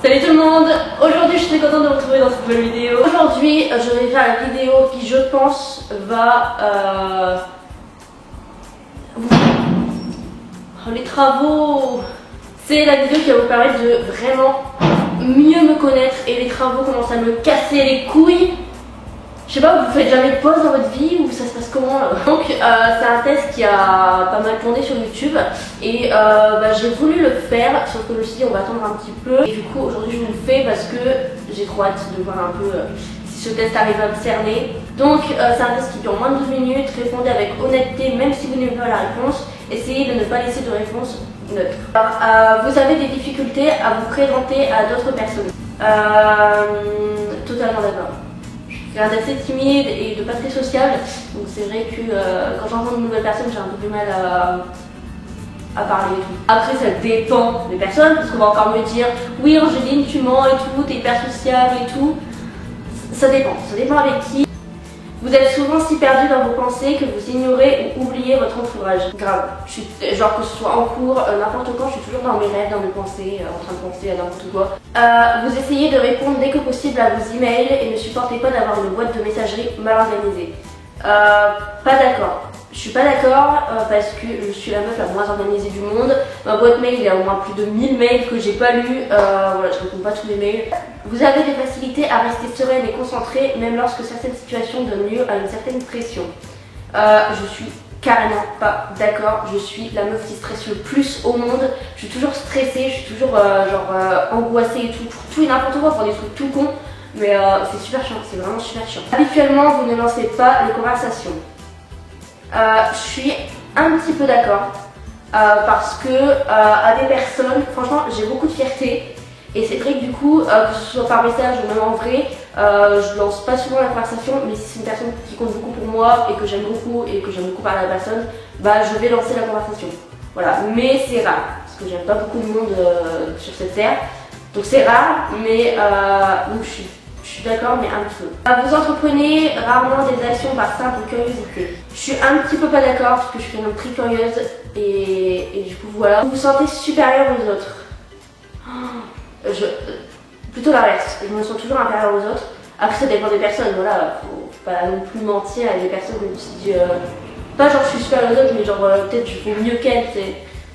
Salut tout le monde, aujourd'hui je suis très contente de vous retrouver dans cette nouvelle vidéo. Aujourd'hui je vais faire la vidéo qui je pense va... Les travaux. C'est la vidéo qui va vous permettre de vraiment mieux me connaître et les travaux commencent à me casser les couilles. Je sais pas, vous faites jamais de pause dans votre vie ou ça se passe comment là? Donc c'est un test qui a pas mal tourné sur YouTube et j'ai voulu le faire, sauf que je me suis dit on va attendre un petit peu. Et du coup aujourd'hui je vous le fais parce que j'ai trop hâte de voir un peu si ce test arrive à me cerner. Donc c'est un test qui dure moins de 12 minutes, répondez avec honnêteté même si vous n'aimez pas la réponse. Essayez de ne pas laisser de réponse neutre. Alors, vous avez des difficultés à vous présenter à d'autres personnes. Totalement d'accord. Je suis assez timide et de pas très sociable, donc c'est vrai que quand j'entends de nouvelles personnes, j'ai un peu du mal à parler et tout. Après, ça dépend des personnes, parce qu'on va encore me dire oui, Angéline, tu mens et tout, t'es hyper sociable et tout. Ça dépend avec qui. Vous êtes souvent si perdu dans vos pensées que vous ignorez ou oubliez votre entourage. Grave. Genre que ce soit en cours, n'importe quand, je suis toujours dans mes rêves, dans mes pensées, en train de penser à n'importe quoi. Vous essayez de répondre dès que possible à vos emails et ne supportez pas d'avoir une boîte de messagerie mal organisée. Pas d'accord. Je suis pas d'accord parce que je suis la meuf la moins organisée du monde. Ma boîte mail, il y a au moins plus de 1000 mails que j'ai pas lus. Voilà, je réponds pas tous les mails. Vous avez des facilités à rester sereine et concentrée, même lorsque certaines situations donnent lieu à une certaine pression. Je suis carrément pas d'accord. Je suis la meuf qui stresse le plus au monde. Je suis toujours stressée, je suis toujours angoissée et tout et n'importe quoi pour des trucs tout cons. Mais c'est super chiant, c'est vraiment super chiant. Habituellement, vous ne lancez pas les conversations. Je suis un petit peu d'accord parce que à des personnes, franchement, j'ai beaucoup de fierté et c'est vrai que du coup, que ce soit par message ou même en vrai, je lance pas souvent la conversation, mais si c'est une personne qui compte beaucoup pour moi et que j'aime beaucoup parler à la personne, je vais lancer la conversation. Voilà, mais c'est rare parce que j'aime pas beaucoup de monde sur cette terre, donc c'est rare, mais donc je suis d'accord, mais un petit peu. Vous entreprenez rarement des actions par simple curiosité. Je suis un petit peu pas d'accord parce que je suis une très curieuse et du coup voilà. Vous vous sentez supérieur aux autres. Plutôt l'inverse, je me sens toujours inférieure aux autres. Après ça dépend des personnes, voilà, faut pas non plus mentir à des personnes que je me suis dit, pas genre je suis supérieure aux autres, mais genre peut-être je fais mieux qu'elles,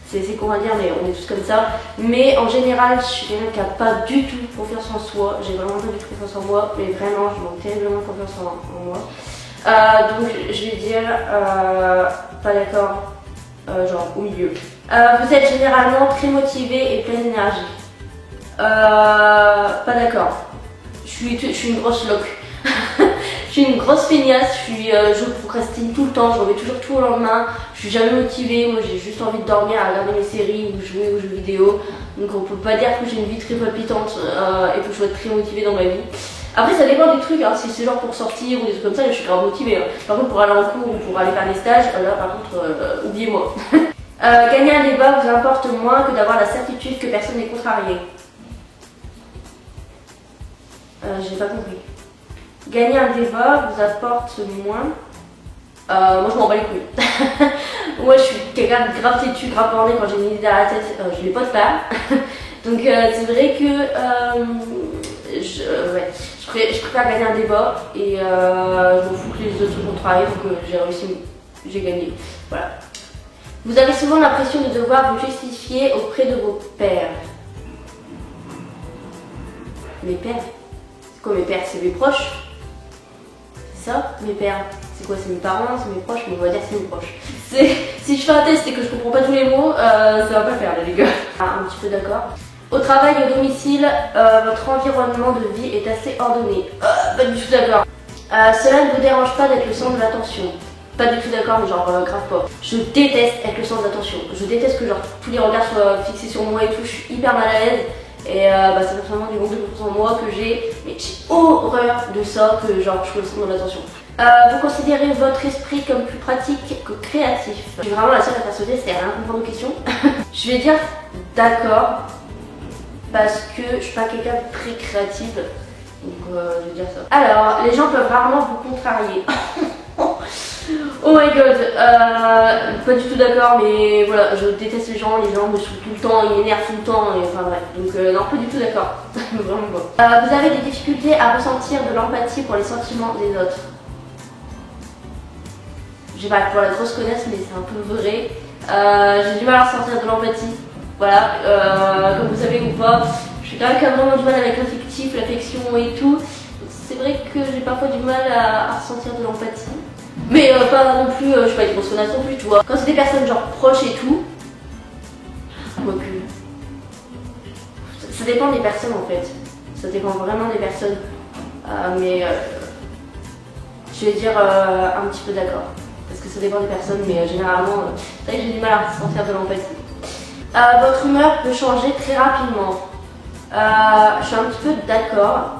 c'est con à dire, mais on est tous comme ça. Mais en général, je suis quelqu'un qui n'a pas du tout confiance en soi. J'ai vraiment pas du tout confiance en moi, mais vraiment, je manque terriblement confiance en moi. Donc, je vais dire pas d'accord, genre au milieu. Vous êtes généralement très motivé et plein d'énergie. Pas d'accord. Je suis une grosse loque. Je suis une grosse feignasse, je procrastine tout le temps, je remets toujours tout au lendemain, je suis jamais motivée, moi j'ai juste envie de dormir, à regarder mes séries ou jouer aux jeux vidéo. Donc on peut pas dire que j'ai une vie très palpitante et que je sois très motivée dans ma vie. Après ça dépend des trucs, hein. Si c'est genre pour sortir ou des trucs comme ça, je suis grave motivée. Hein. Par contre pour aller en cours ou pour aller faire des stages, là par contre oubliez-moi. Gagner un débat vous importe moins que d'avoir la certitude que personne n'est contrarié. J'ai pas compris. Gagner un débat vous apporte moins. Moi je m'en bats les couilles. Moi je suis quelqu'un de grave têtu, grave borné quand j'ai une idée dans la tête, je l'ai pas de part. Donc c'est vrai que je préfère gagner un débat et je m'en fous que les autres sont contrariés, donc j'ai réussi, j'ai gagné. Voilà. Vous avez souvent l'impression de devoir vous justifier auprès de vos pairs. Mes pairs? C'est quoi mes pairs? C'est mes proches? Ça, mes pères, c'est quoi? C'est mes parents, c'est mes proches, mais on va dire c'est mes proches. Si je fais un test et que je comprends pas tous les mots, ça va pas le faire là les gars. Un petit peu d'accord. Au travail, au domicile, votre environnement de vie est assez ordonné. Pas du tout d'accord. Cela ne vous dérange pas d'être le centre de l'attention. Pas du tout d'accord, mais genre grave pas. Je déteste être le centre d'attention. Je déteste que genre tous les regards soient fixés sur moi et tout, je suis hyper mal à l'aise. Et c'est vraiment du manque de confiance en moi que j'ai, mais j'ai horreur de ça, que genre je suis dans l'attention. Vous considérez votre esprit comme plus pratique que créatif. Je suis vraiment la seule à faire ce test et à rien comprendre aux questions. Je vais dire d'accord, parce que je suis pas quelqu'un de très créative, donc je vais dire ça. Alors, les gens peuvent rarement vous contrarier. Oh my god, pas du tout d'accord, mais voilà, je déteste les gens me saoulent tout le temps, ils m'énervent tout le temps, et enfin bref, donc non, pas du tout d'accord, vraiment pas. Vous avez des difficultés à ressentir de l'empathie pour les sentiments des autres. Je sais pas, pour la grosse connaisse, mais c'est un peu vrai. J'ai du mal à ressentir de l'empathie, voilà, comme vous savez ou pas, je suis quelqu'un qui a vraiment du mal avec l'affectif, l'affection et tout. C'est vrai que j'ai parfois du mal à ressentir de l'empathie. Mais pas non plus, je suis pas une grosse connasse non plus, tu vois. Quand c'est des personnes genre proches et tout, quoique. Ça dépend des personnes en fait. Ça dépend vraiment des personnes. Mais je vais dire un petit peu d'accord. Parce que ça dépend des personnes, mais généralement, c'est vrai que j'ai du mal à ressentir de l'empathie. Votre humeur peut changer très rapidement. Je suis un petit peu d'accord.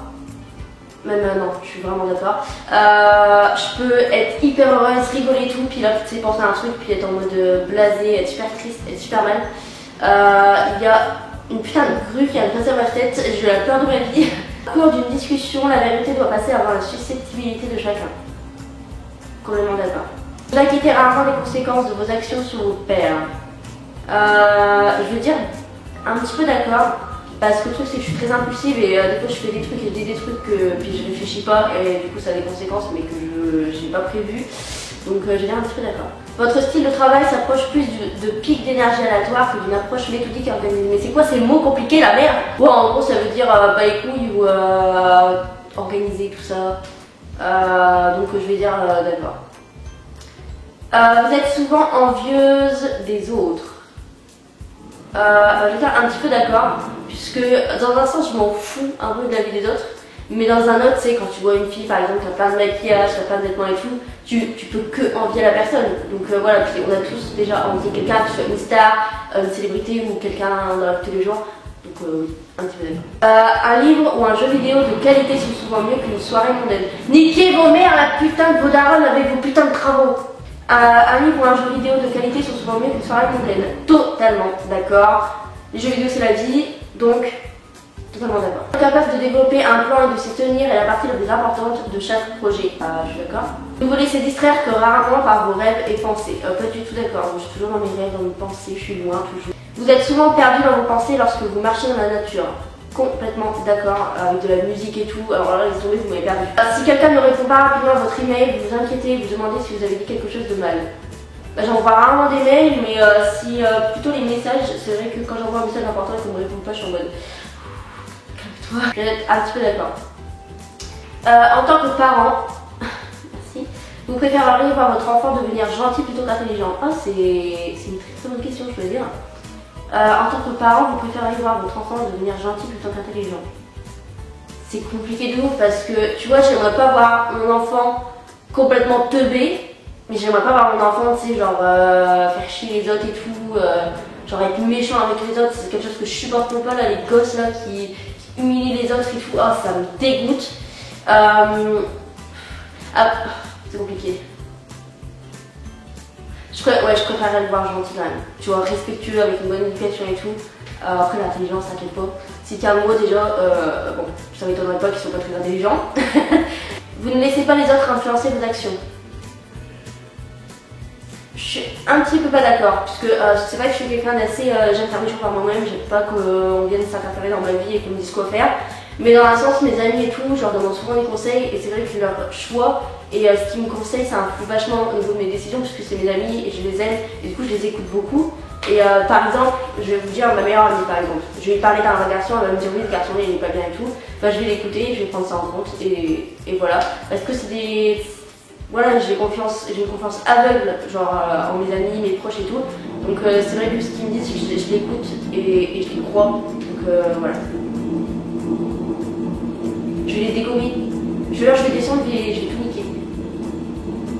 Même non, je suis vraiment d'accord. Je peux être hyper heureuse, rigoler et tout, puis là, tu sais, penser à un truc, puis être en mode blasé, être super triste, être super mal. Il y a une putain de grue qui vient de passer dans ma tête, j'ai la peur de ma vie. Au cours d'une discussion, la vérité doit passer avant la susceptibilité de chacun. Complètement d'accord. Vous inquiétez rarement des conséquences de vos actions sur vos pairs. Je veux dire un petit peu d'accord. Parce que le truc c'est que je suis très impulsive et des fois je fais des trucs et je dis des trucs que puis je réfléchis pas et du coup ça a des conséquences mais que je n'ai pas prévu. Donc j'ai l'air un petit peu d'accord. Votre style de travail s'approche plus de pics d'énergie aléatoires que d'une approche méthodique et organisée. Mais c'est quoi ces mots compliqués la merde? Ouais, en gros ça veut dire bah les couilles ou organiser tout ça. Donc je vais dire d'accord. Vous êtes souvent envieuse des autres. Je vais dire un petit peu d'accord, puisque dans un sens je m'en fous un peu de la vie des autres, mais dans un autre c'est quand tu vois une fille par exemple qui a plein de maquillage, qui a plein de vêtements et tout, tu peux que envier la personne. Donc voilà, puis on a tous déjà envié quelqu'un, que ce soit une star, une célébrité ou quelqu'un dans la vie de tous les jours. Donc oui, un petit peu d'accord. Un livre ou un jeu vidéo de qualité sont souvent mieux qu'une soirée mondaine. Niquez vos mères la putain de vos darons avec vos putains de travaux. Un livre ou un jeu vidéo de qualité sont souvent mieux qu'une soirée mondaine. Totalement d'accord. Les jeux vidéo c'est la vie, donc totalement d'accord. Capable de développer un plan et de s'y tenir est la partie la plus importante de chaque projet. Je suis d'accord. Vous vous laissez distraire que rarement par vos rêves et pensées. Pas du tout d'accord. Je suis toujours dans mes rêves, dans mes pensées, je suis loin toujours. Vous êtes souvent perdu dans vos pensées lorsque vous marchez dans la nature. Complètement d'accord, avec de la musique et tout. Alors là, les tombées, vous m'avez perdu. Si quelqu'un ne répond pas rapidement à votre email, vous vous inquiétez, vous demandez si vous avez dit quelque chose de mal. J'envoie rarement des mails, mais si plutôt les messages, c'est vrai que quand j'envoie un message important et qu'on me répond pas, je suis en mode calme-toi. Je vais être un petit peu d'accord. En tant que parent, merci, vous préféreriez voir votre enfant devenir gentil plutôt qu'intelligent? C'est une très bonne question, je veux dire. En tant que parent, vous préféreriez voir votre enfant devenir gentil plutôt qu'intelligent? C'est compliqué de ouf parce que tu vois, j'aimerais pas voir mon enfant complètement teubé, mais j'aimerais pas voir mon enfant, tu sais, genre faire chier les autres et tout, genre être méchant avec les autres. C'est quelque chose que je supporte pas là, les gosses là qui humilient les autres et tout. Oh, ça me dégoûte. C'est compliqué. Je préférerais le voir gentil quand même. Tu vois, respectueux, avec une bonne éducation et tout. Après, l'intelligence, t'inquiète pas. Si t'es amoureux déjà, bon, ça m'étonnerait pas qu'ils soient pas très intelligents. Vous ne laissez pas les autres influencer vos actions. Je suis un petit peu pas d'accord, puisque c'est vrai que je suis quelqu'un d'assez. J'aime faire mes choses par moi-même, j'aime pas qu'on vienne s'interférer dans ma vie et qu'on me dise quoi faire. Mais dans un sens, mes amis et tout, je leur demande souvent des conseils et c'est vrai que leur choix et ce qu'ils me conseillent, ça influe vachement au niveau de mes décisions puisque c'est mes amis et je les aime et du coup je les écoute beaucoup. Et par exemple, je vais vous dire ma meilleure amie par exemple, je vais lui parler d'un garçon, elle va me dire oui, ce garçon il est pas bien et tout, bah, je vais l'écouter, je vais prendre ça en compte et voilà. Parce que c'est des. Voilà, j'ai une confiance aveugle genre en mes amis, mes proches et tout. Donc c'est vrai que ce qu'ils me disent, je l'écoute et je les crois. Donc voilà. Je vais les dégommer. Je vais descendre et je vais tout niquer.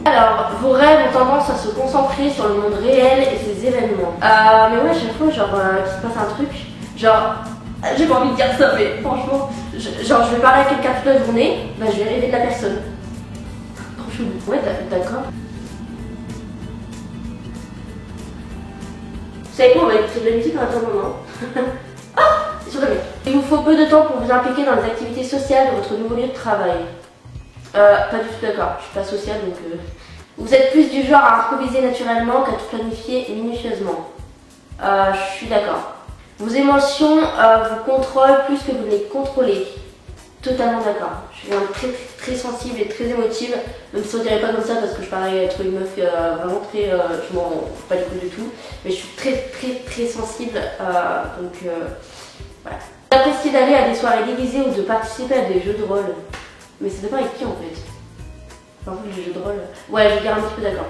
Alors, vos rêves ont tendance à se concentrer sur le monde réel et ses événements. Mais ouais, à chaque fois, genre, qu'il se passe un truc, genre, j'ai pas envie de dire ça, mais franchement, genre, je vais parler à quelqu'un toute la journée, bah, je vais rêver de la personne. Trop chelou. Ouais, d'accord. Vous savez quoi, on va écouter de la musique en attendant, non? Il vous faut peu de temps pour vous impliquer dans les activités sociales de votre nouveau lieu de travail. Pas du tout d'accord, je suis pas sociale donc Vous êtes plus du genre à improviser naturellement qu'à tout planifier minutieusement. Je suis d'accord. Vos émotions vous contrôlent plus que vous ne les contrôlez. Totalement d'accord. Je suis très sensible et très émotive. Même si on dirait pas comme ça parce que je parais être une meuf vraiment très... je m'en fous pas du coup du tout. Mais je suis très sensible. Voilà. J'apprécie d'aller à des soirées déguisées ou de participer à des jeux de rôle. Mais ça dépend avec qui en fait. Par contre les jeux de rôle... Ouais, je vais dire un petit peu d'accord.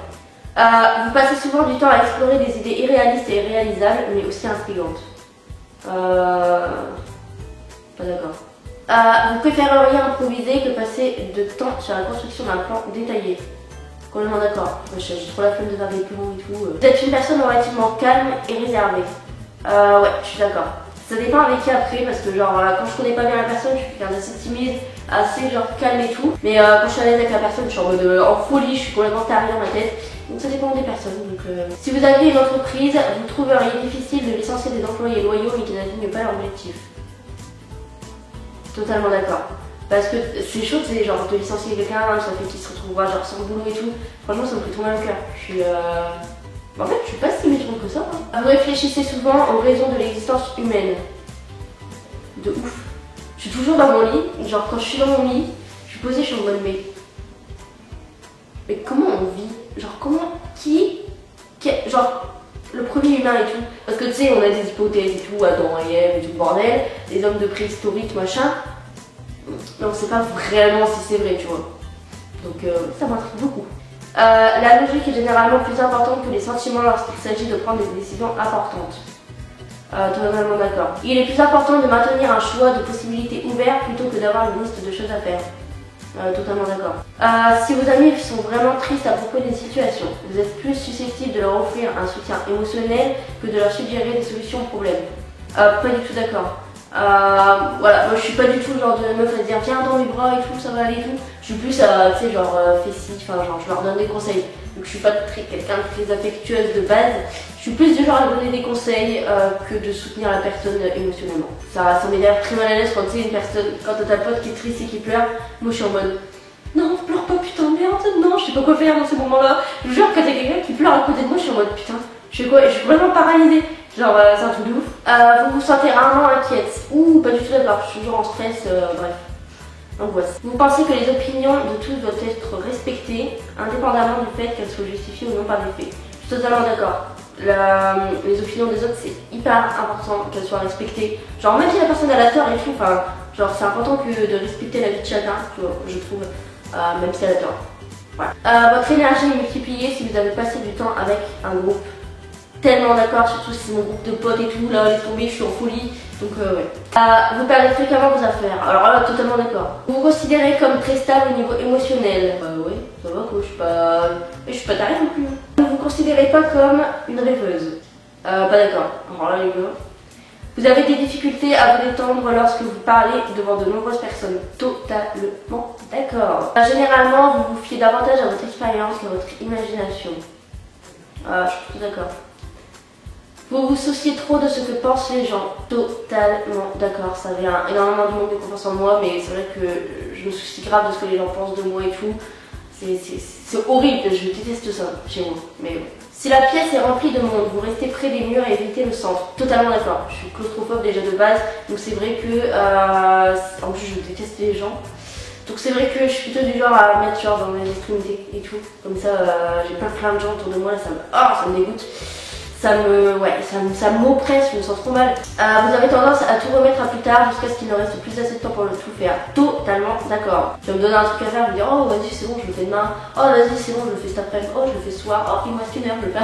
Vous passez souvent du temps à explorer des idées irréalistes et réalisables, mais aussi intrigantes. Pas d'accord. Vous préféreriez improviser que passer de temps sur la construction d'un plan détaillé. Complètement d'accord. J'ai trop la flemme de faire des plans et tout. Vous êtes une personne relativement calme et réservée. Ouais, je suis d'accord. Ça dépend avec qui après, parce que genre quand je connais pas bien la personne, je suis quelqu'un d'assez timide, assez genre calme et tout. Mais quand je suis à l'aise avec la personne, je suis en mode en folie, je suis complètement tarée dans ma tête. Donc ça dépend des personnes. Donc, si vous aviez une entreprise, vous trouveriez difficile de licencier des employés loyaux mais qui n'atteignent pas leur objectif. Totalement d'accord. Parce que c'est chaud, c'est genre de licencier quelqu'un, ça fait qu'il se retrouvera genre sans boulot et tout. Franchement, ça me fait trop mal au cœur. Je suis En fait, je suis pas si méchante que ça. Hein. Vous réfléchissez souvent aux raisons de l'existence humaine. De ouf. Je suis toujours dans mon lit. Genre quand je suis dans mon lit, je suis posée, je suis en mode mais comment on vit? Genre comment genre le premier humain et tout. Parce que tu sais, on a des hypothèses et tout, Adam et Ève et tout le bordel, des hommes de préhistorique, machin. Mais on sait pas vraiment si c'est vrai, tu vois. Donc ça m'intrigue beaucoup. La logique est généralement plus importante que les sentiments lorsqu'il s'agit de prendre des décisions importantes. Totalement d'accord. Il est plus important de maintenir un choix de possibilités ouvert plutôt que d'avoir une liste de choses à faire. Totalement d'accord. Si vos amis sont vraiment tristes à propos d'une situation, vous êtes plus susceptible de leur offrir un soutien émotionnel que de leur suggérer des solutions aux problèmes. Pas du tout d'accord. Voilà, moi je suis pas du tout le genre de meuf à dire viens dans mes bras et tout, ça va aller et tout. Je suis plus à, tu sais, genre fais ci, enfin genre je leur donne des conseils. Donc je suis pas quelqu'un de très affectueuse de base. Je suis plus du genre à donner des conseils que de soutenir la personne émotionnellement. Ça m'énerve très mal à l'aise quand tu sais une personne, quand t'as ta pote qui est triste et qui pleure. Moi je suis en mode non, pleure pas putain de merde, non, je sais pas quoi faire dans ces moments-là. Je vous jure, quand t'as quelqu'un qui pleure à côté de moi, je suis en mode putain, je fais quoi? Et je suis vraiment paralysée. Genre c'est un truc de ouf. Vous vous sentez rarement inquiète. Ouh, pas du tout d'accord, je suis toujours en stress, bref. Angoisse. Vous pensez que les opinions de tous doivent être respectées, indépendamment du fait qu'elles soient justifiées ou non par des faits. Je suis totalement d'accord. Les opinions des autres, c'est hyper important qu'elles soient respectées. Genre même si la personne a la tort et tout, enfin, genre c'est important que de respecter la vie de chacun, tu vois, je trouve, même si elle a tort. Voilà. Votre énergie est multipliée si vous avez passé du temps avec un groupe. Tellement d'accord, surtout si c'est mon groupe de potes et tout, là, laisse tomber, je suis en folie. Donc ouais. Vous perdez fréquemment vos affaires. Alors là, totalement d'accord. Vous vous considérez comme très stable au niveau émotionnel. Ouais, ça va quoi, je suis pas tarée non plus. Vous vous considérez pas comme une rêveuse. Pas d'accord. Alors là les gars. Vous avez des difficultés à vous détendre lorsque vous parlez devant de nombreuses personnes. Totalement d'accord. Généralement, vous vous fiez davantage à votre expérience qu'à votre imagination. Je suis plutôt d'accord. Vous vous souciez trop de ce que pensent les gens. Totalement d'accord, ça vient énormément du manque de confiance en moi, mais c'est vrai que je me soucie grave de ce que les gens pensent de moi et tout. C'est horrible, je déteste ça chez moi. Mais ouais. Si la pièce est remplie de monde, vous restez près des murs et évitez le centre. Totalement d'accord, je suis claustrophobe déjà de base, donc c'est vrai que en plus je déteste les gens. Donc c'est vrai que je suis plutôt du genre à mettre genre dans mes extrémités et tout. Comme ça j'ai plein de gens autour de moi, là, ça me dégoûte. Ça m'oppresse, je me sens trop mal. Vous avez tendance à tout remettre à plus tard jusqu'à ce qu'il ne reste plus assez de temps pour le tout faire. Totalement d'accord. Tu vas me donner un truc à faire, je me dire oh vas-y c'est bon, je le fais demain. Oh vas-y c'est bon, je le fais cet après-midi. Oh je le fais ce soir. Oh il me reste une heure, je le fais.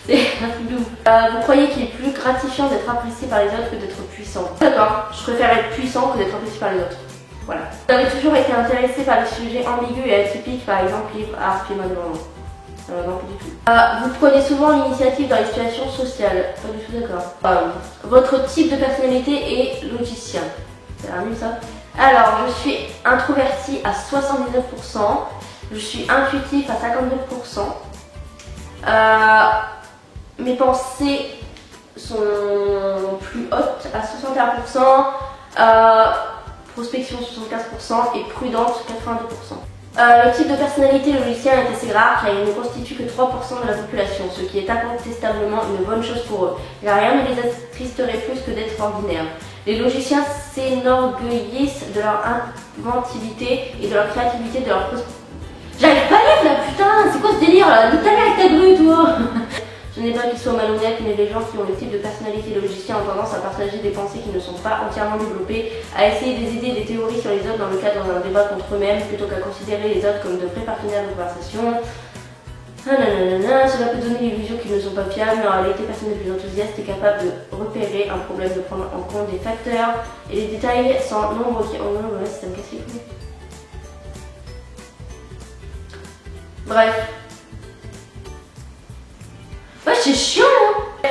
C'est un truc de ouf. Vous croyez qu'il est plus gratifiant d'être apprécié par les autres que d'être puissant? D'accord, je préfère être puissant que d'être apprécié par les autres. Voilà. Vous avez toujours été intéressé par les sujets ambigus et atypiques, par exemple livre, art, film, environnement. Non, pas du tout. Vous prenez souvent l'initiative dans les situations sociales. Pas du tout d'accord. Votre type de personnalité est logicien. C'est un nul ça. Alors, je suis introvertie à 79%. Je suis intuitif à 52%. Mes pensées sont plus hautes à 61%. Prospection 75% et prudente 82%. Le type de personnalité logicien est assez rare car il ne constitue que 3% de la population, ce qui est incontestablement une bonne chose pour eux, car rien ne les attristerait plus que d'être ordinaires. Les logiciens s'enorgueillissent de leur inventivité et de leur créativité, de leur... J'arrive pas à lire là, putain, c'est quoi ce délire là? Nutella avec ta grue, toi. Ce n'est pas qu'ils soient malhonnêtes, mais les gens qui ont le type de personnalité logicien ont tendance à partager des pensées qui ne sont pas entièrement développées, à essayer des idées et des théories sur les autres dans le cadre d'un débat contre eux-mêmes, plutôt qu'à considérer les autres comme de vrais partenaires de conversation. Cela peut donner l'illusion qu'ils ne sont pas fiables, mais en réalité, personne n'est plus enthousiaste et capable de repérer un problème, de prendre en compte des facteurs et les détails sans nombre qui... Oh non, ouais, ça me casse les couilles. Bref. Ouais, c'est chiant, hein.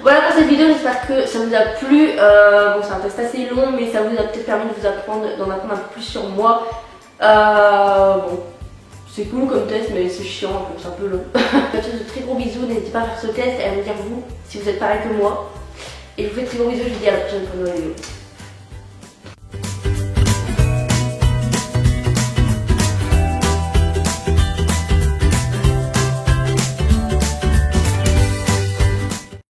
Voilà pour cette vidéo, j'espère que ça vous a plu. Bon, c'est un test assez long, mais ça vous a peut-être permis d'en apprendre un peu plus sur moi. Bon, c'est cool comme test, mais c'est chiant, c'est un peu long. Je vous fais de très gros bisous, n'hésitez pas à faire ce test et à me dire vous si vous êtes pareil que moi. Et je vous fais de très gros bisous, je vous dis à la prochaine pour une nouvelle vidéo.